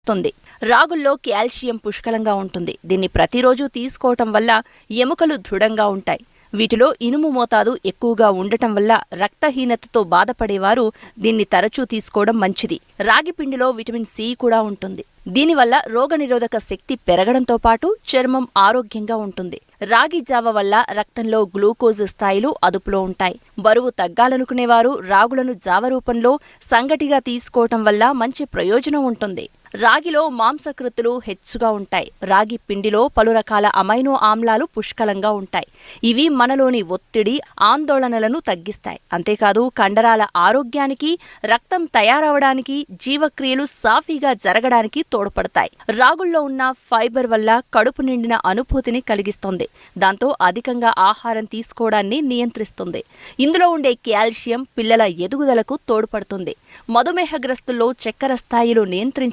తగ్గిస్తుంది. రాగుల్లో కాల్షియం పుష్కలంగా ఉంటుంది. దీన్ని ప్రతిరోజు తీసుకోవటం వల్ల ఎముకలు దృఢంగా ఉంటాయి. వీటిలో ఇనుము మోతాదు ఎక్కువగా ఉండటం వల్ల రక్తహీనతతో బాధపడేవారు దీన్ని తరచూ తీసుకోవడం మంచిది. రాగి పిండిలో విటమిన్ సి కూడా ఉంటుంది. దీనివల్ల రోగనిరోధక శక్తి పెరగడంతో పాటు చర్మం ఆరోగ్యంగా ఉంటుంది. రాగి జావ వల్ల రక్తంలో గ్లూకోజ్ స్థాయిలు అదుపులో ఉంటాయి. బరువు తగ్గాలనుకునేవారు రాగులను జావ రూపంలో సంగటిగా తీసుకోవటం వల్ల మంచి ప్రయోజనం ఉంటుంది. రాగిలో మాంసకృతులు హెచ్చుగా ఉంటాయి. రాగి పిండిలో పలు రకాల అమైనో ఆమ్లాలు పుష్కలంగా ఉంటాయి. ఇవి మనలోని ఒత్తిడి, ఆందోళనలను తగ్గిస్తాయి. అంతేకాదు కండరాల ఆరోగ్యానికి, రక్తం తయారవడానికి, జీవక్రియలు సాఫీగా జరగడానికి తోడ్పడతాయి. రాగుల్లో ఉన్న ఫైబర్ వల్ల కడుపు నిండిన అనుభూతిని కలిగిస్తుంది. దాంతో అధికంగా ఆహారం తీసుకోవడాన్ని నియంత్రిస్తుంది. ఇందులో ఉండే కాల్షియం పిల్లల ఎదుగుదలకు తోడ్పడుతుంది. మధుమేహగ్రస్తుల్లో చక్కెర స్థాయిలు నియంత్రించడానికి